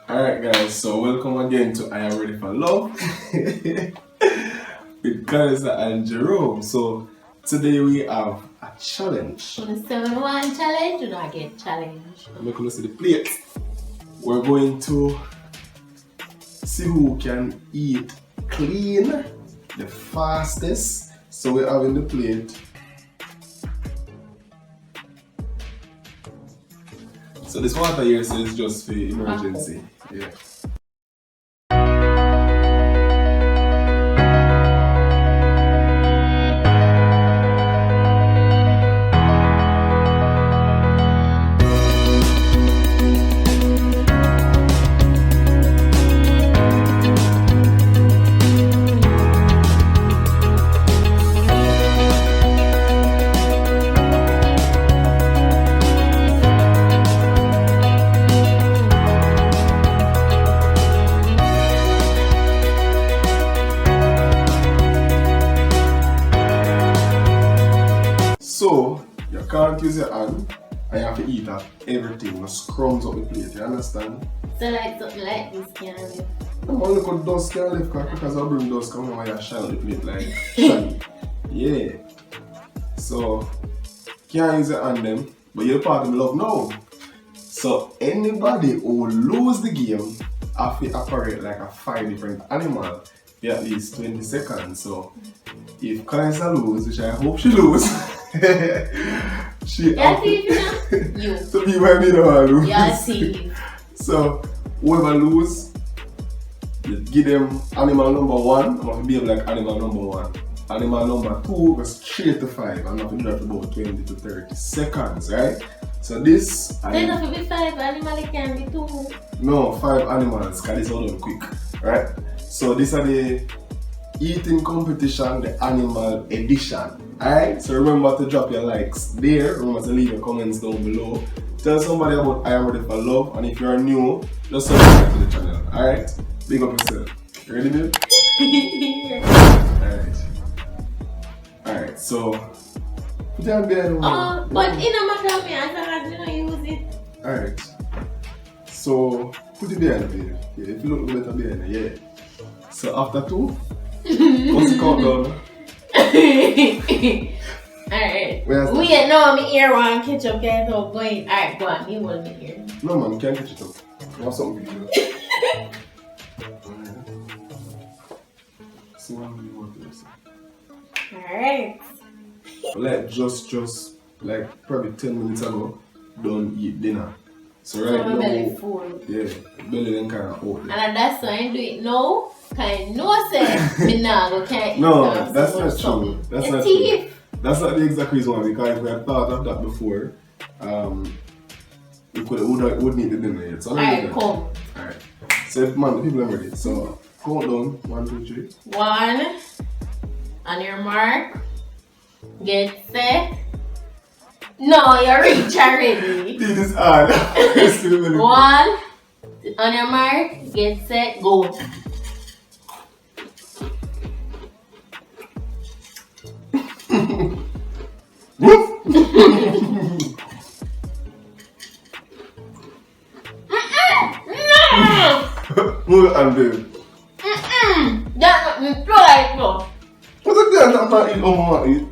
Alright guys, so welcome again to I Am Ready for Love with Carissa and Jerome. So today we have a challenge. For the 7-1 challenge, do not get challenged. I'm going to see the plate. We're going to see who can eat clean the fastest. So we're having the plate. So this water here says just for emergency. Yeah. So, you can't use your hand and you have to eat up everything, just crumbs up the plate, you understand? So like something like this can live. I'm only look at dust can live because I bring dust come when you shine the plate like shiny. Yeah. So, can't use your hand them, but you're part of love now. So, anybody who lose the game have to operate like a 5 different animal for at least 20 seconds. So, if Carissa lose, which I hope she lose, she Yeah, see if you know. You. to be where me don't lose. Yeah, see. So whoever lose, you give them animal number 1. I'm gonna behave like animal number 1. Animal number 2 goes straight to 5. I'm gonna do that for about 20 to 30 seconds, right? So this Then if it be 5 animals, it can be 2. no 5 animals, because this all done quick, right? So these are the eating competition, the animal edition. Alright, so remember to drop your likes there. Remember to leave your comments down below. Tell somebody about I Am Ready for Love, and if you are new, just subscribe to the channel. Alright, big up yourself. You ready, babe? Alright, so put your hand behind. Oh, but in a matter of me, as long as you don't use it. Alright, so put it behind, babe. Yeah, if you look better behind, yeah. So after 2, what's the countdown? Alright. Where's that? Wait, no, my ear one ketchup can't go going. Alright, go on, you hold me ear. No man, you can't catch it up. You have something to do. See what you want to do. Alright. Like just like probably 10 minutes ago, don't eat dinner. So So right my now, belly full. yeah, belly then kind of open. And that's why I do it now. Cause no say me nah go can't eat. No, now, that's so not much true. something. That's It's not teeth. true. That's not the exact reason why, because if we had thought of that before, we wouldn't eat the dinner yet. So Alright, come. Alright. So man, the people are ready. So count down 1, 2, 3. 1. On your mark. Get set. No, you're rich already. This is hard. 1. On your mark. Get set. Go. Move it and babe. That's not throw like bro. What's it there? I'm not eating all I want to eat.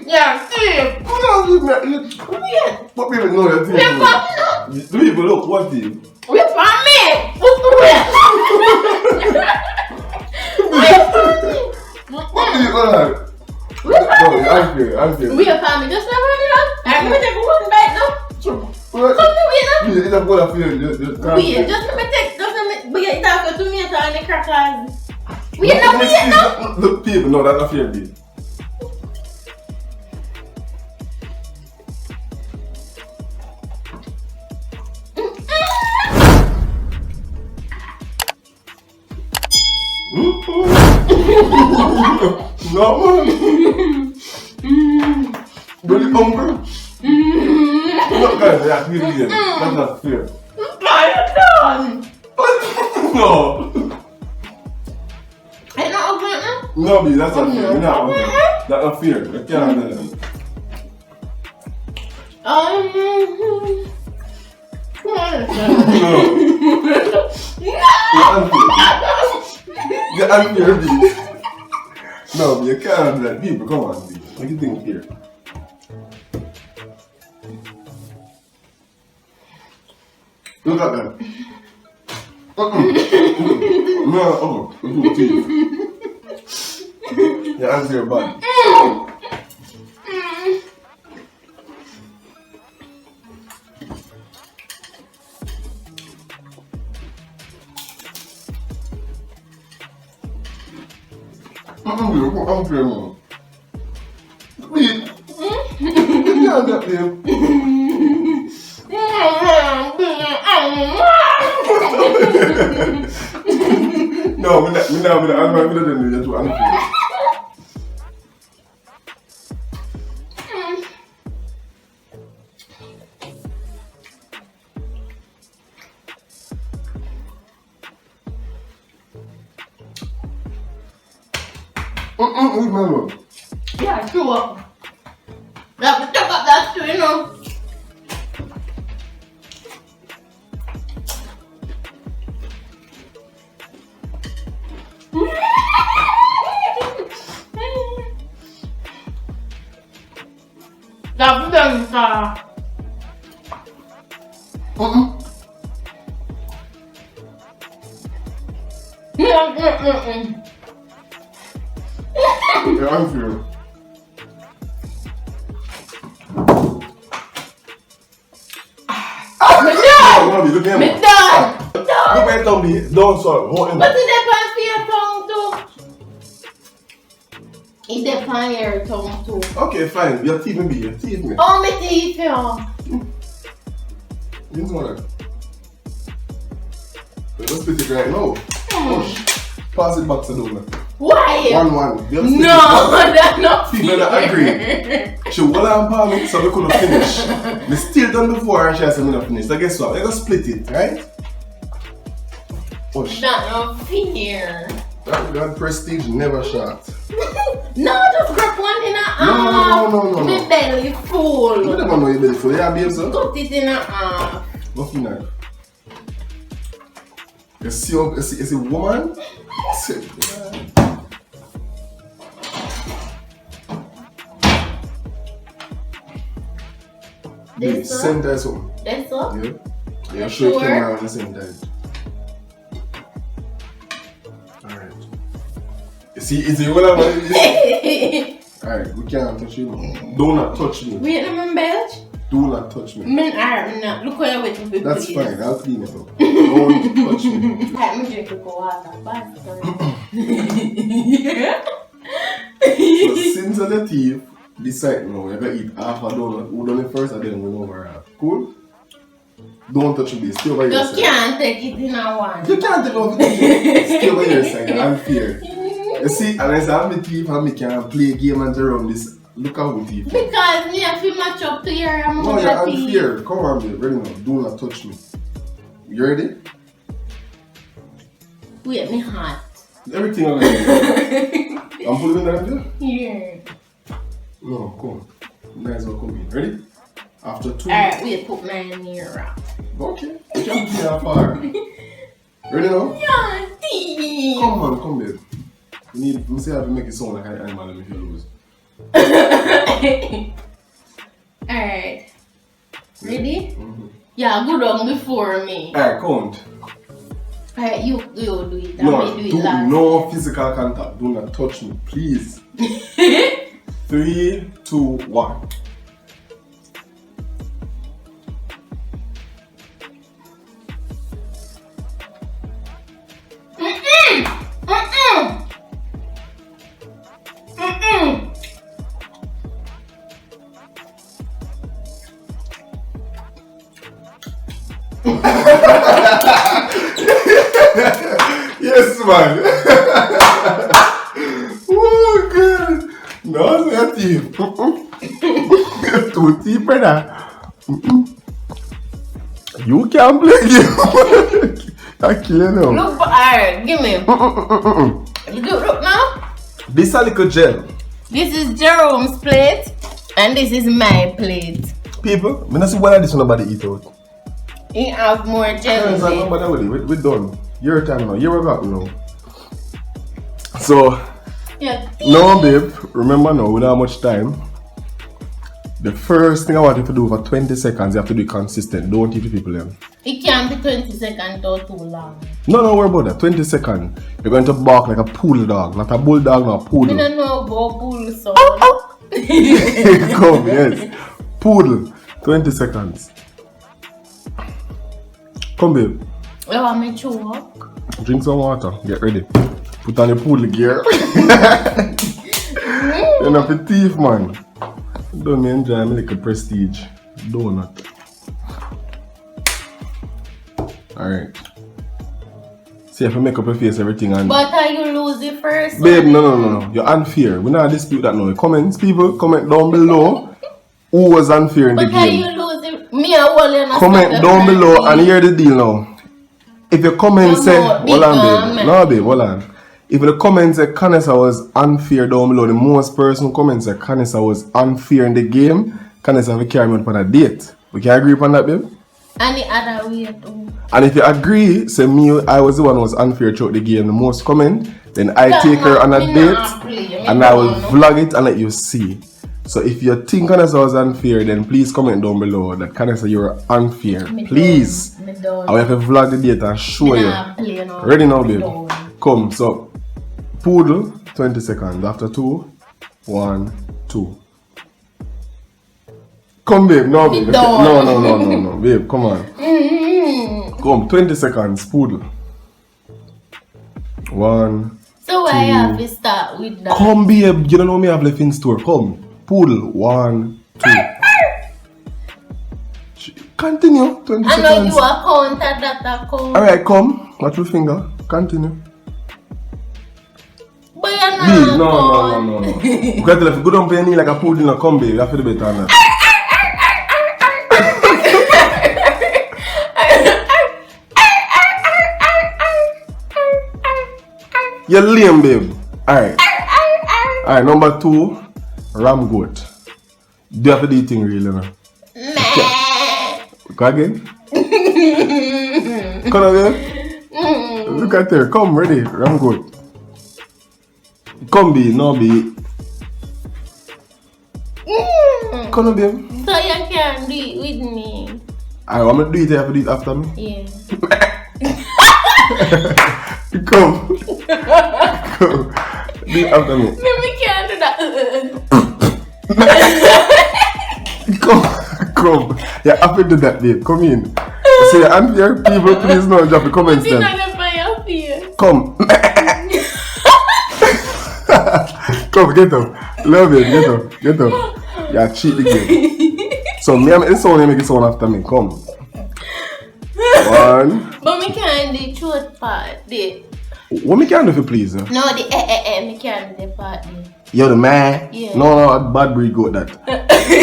Yeah, see. What people know your teeth? The people look what teeth? We're family. What teeth are that? I'm here. We are family. Just never know. I'm gonna take one bite now. What? Come to me now. It's a good feeling. Just Wait, just let me take. Just let me. We get that for tomato and the crackers. We get that. We get that. The people know that's a fair deal. No, man. But it's hungry. No, guys, that's really good. That's not fair. I'm done. No. It's not open now? No, B, that's not fair. You're not hungry. That's not fair. You can't do that. No. You're unfair. You're unfair, B. No, B, you can't do that. People, come on, B. What do you think here? Look at that. No, look at teeth. Your hands your body. I'm hungry, man. Wait. Yeah, that name. No, I'm not too angry. Yeah, sure. That was stuck up that too, you know. That's done, sir. Yeah, I'm fair. Look at me. Me done. Look at Tommy. Don't sorry. But it depends on your tongue too. It depends on your tongue too. Okay, fine. Your teeth me. Your teeth me. Oh, my teeth, yeah. You know that. Let's split it right now. Push. Pass it back to Dona. Why? 1-1. No, that's not people that agree. She will have me so we couldn't finish. We still done before and she has not finished. So guess what? We're gonna split it, right? Push. That's not fair. That prestige never shot. No, just grab one in a No. My belly full. You never know your belly full. Yeah, babe, so? Cut it in a half. What's your knife? You see a woman? This same time something. This one? Yeah. Yeah, You sure. sure? Camera at the same time. Alright. You see, is it what I want? Alright, we can't touch you. Do not touch me. Wait a minute, Belch. Do not touch me. Men are not. Look where I went to be. That's fine, I'll clean it up. Don't touch me. Let me drink a water. So since the thief decide now, you're gonna eat half a donut. Who done it first and then we'll over half. Cool? Don't touch me, stay over your Just side. can't take it in a one. You can't take off it. Stay over your side, you're unfair. You see, unless I have my teeth and me can play a game and around this, look how we teeth. Because me have to match up to your amount No, you're of teeth. unfair. Come on, babe. Ready now. Do not touch me. You ready? Wait, me hot. Everything I'm gonna do. I'm pulling it in there? Yeah. No, come on. Might as well come in. Ready? After 2. Alright, wait, put mine near. Okay. You can't be that far. Ready now? Yeah, teeth. Come on, come babe. You need, let me see how to make it sound like an animal if you lose. Alright. Ready? Mm-hmm. Yeah, go down before me. Alright, count. Alright, you do it. No, I do it last. no physical contact. Do not touch me, please. 3, 2, 1. Yes, man. your teeth. Too deep, brother. You can't play game. I kill you now. Look, alright, give me. Look now. This is a little gel. This is Jerome's plate, and this is my plate. People, I don't see why this nobody eat out. You have more jelly. We're done. Your time now. You're back now. So, Yeah. no, babe. Remember now, we don't have much time. The first thing I want you to do for 20 seconds, you have to be consistent. Don't eat the people them. It can't be 20 seconds or too long. No, worry about that. 20 seconds. You're going to bark like a poodle dog. Not a bulldog, not a I poodle. don't know about bull sound. Come, yes. Poodle. 20 seconds. Come, babe. You want me to walk? Drink some water. Get ready. Put on the poodle gear. You're not a thief, man. Don't enjoy me like a prestige donut. Alright. See if I make up your face, everything, and But are you lose it first? babe, no. You're unfair. We're not dispute that now. Comments, people, comment down below who was unfair in the But are you game. lose it? Me and Wally and Comment down below and hear the deal now. If your comment No, say, no, hold on, big babe. No, babe, hold on. If the comment say Canessa was unfair down below, the most person who comments say Canessa was unfair in the game, Canessa will carry me on a date. We can agree upon that, babe? And the other way too. And if you agree, say me, I was the one who was unfair throughout the game, the most comment, then I That take her on a me date not play. and I will vlog it and let you see. So if you think Canessa was unfair, then please comment down below that Canessa you were unfair. Me Please. done. Me done. I will have to vlog the date and show Me you. not play no. Ready now, Me babe? done. Come, so poodle, 20 seconds. After 2, 1, 2. Come, babe. No, babe. Me done. No. Babe, come on. Come, 20 seconds. Poodle. 1. So I have to start with that. Come, babe. You don't know me have left in store. Come. Poodle. 1, 2. Continue. 20 I know seconds. you account at that account. Alright, come. Watch your finger. Continue. But you're not. Babe, no. You can't tell if you go down on your knee like a poodle in a come, babe. You have to do better than that. You're lame, babe. Alright. Alright, number 2, ram goat. Do you have to do the thing really now? Go again. Come on, babe. Look at her. Come, ready. Ram goat. Come, be. No, be. Come on, babe. So you can do it with me. Alright, I'm gonna do it. You have to do it after me. Yeah. Come. Come. Do it after me. Me can't do that. Come. You have to do that, babe. Come in. Say, unfair people, please no drop the comments You're then. not gonna buy your face. Come. Come, get up. Love it, get up. Yeah, cheat the game. So, me, I'm in sound, you make it sound after me. Come. 1. But me can't do throat part there. What me can do for please? No, the me can't do the part there. You're the man. Yeah. No, bad breed goat that.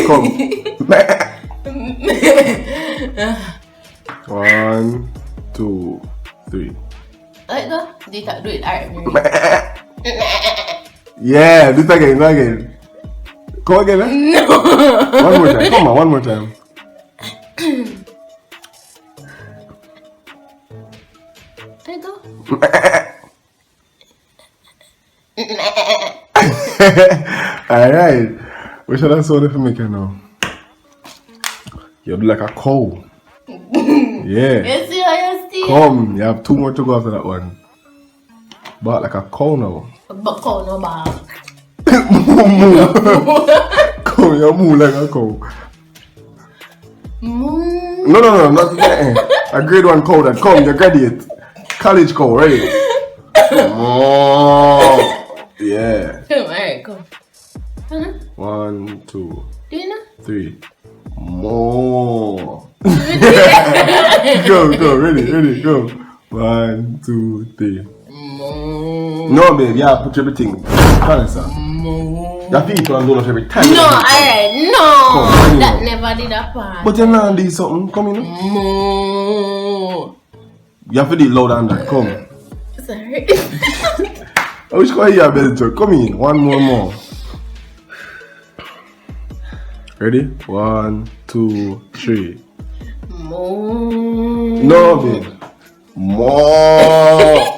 Come. 1, 2, 3. Like go. Do it alright. Yeah, do it again, go again. Come again, eh? No. One more time, come on, one more time. Like go. Alright. We should have sold it for me now. You're like a cow. Yeah. You see how you see? Come, you have 2 more to go after that one. But like a cow now. But call no back. Moo. Come, you move like a cow. Moo. No, not that. A grade 1 cow that come, you graduate. College cow, right? Oh, yeah. Come, alright, go. 1, 2, Do you know? 3. More. Go, ready, go. 1, 2, 3. Moo. No, babe, yeah, put everything. Canessa. Moo. Your feet and donuts every time. No, alright, no. Come, That never did a part. But you're not doing something. Come in. Moo. You have to do it louder than that. Come. Sorry. I wish you could hear your belly talk. Come in. One more. Ready? 1, 2, 3. Moo. No, babe. More.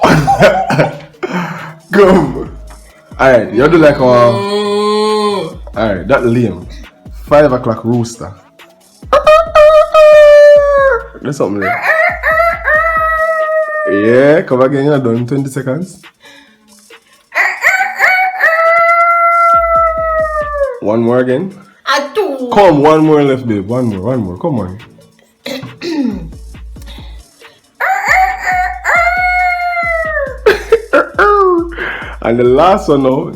Come. Alright, you do like a. Alright, that's lame. 5 o'clock rooster. There's something there. Yeah, come again, you're done in 20 seconds. One more again. A 2. Come, one more left, babe. One more. Come on. And the last one now,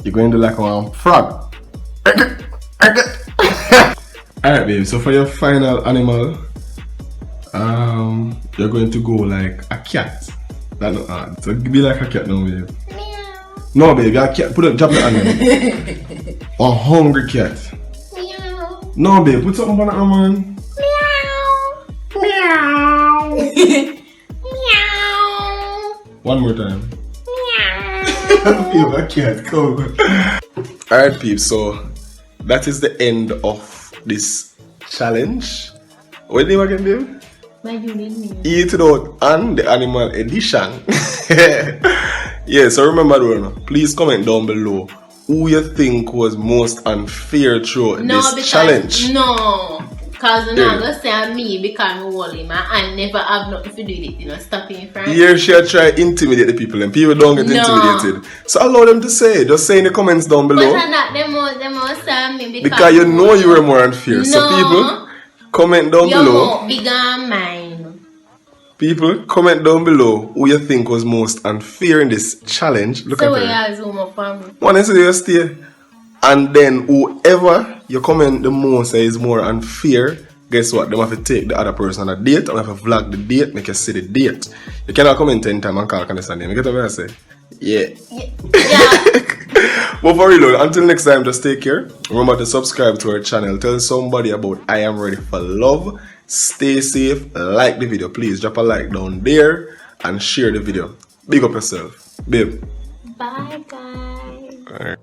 you're going to like a frog. Alright, babe. So for your final animal, you're going to go like a cat. That's not hard. So be like a cat now, babe. Meow. No, babe. You're a cat. Put it, drop it on there. A hungry cat. Meow. No, babe. Put something on that, man. Meow. Meow. One more time. Meow. Feel a cat. Come. Alright, peeps. So that is the end of this challenge. What name again, babe? My unit name. Eat It Out and the Animal Edition. Yeah, so remember though, please comment down below who you think was most unfair through this challenge. No, because you're not going to say me because I'm holy, man. I never have nothing to do with it, you know, stopping in front. Here she'll try to intimidate the people and people don't get intimidated. So allow them to say, just say in the comments down below. But not them most say me because you know you were more unfair. No. So people, comment down below. You're bigger than mine. People, comment down below who you think was most unfair in this challenge. Look So at we her. are zoom up on me. One is you stay. And then whoever you comment the most is more unfair, guess what? They have to take the other person on a date and have to vlog the date, make you see the date. You cannot comment 10 times and call understand them. You get what I say? Yeah. But for real, until next time, just take care. Remember to subscribe to our channel. Tell somebody about I Am Ready for Love. Stay safe. Like the video. Please drop a like down there and share the video. Big up yourself. Babe. Bye, guys. Alright.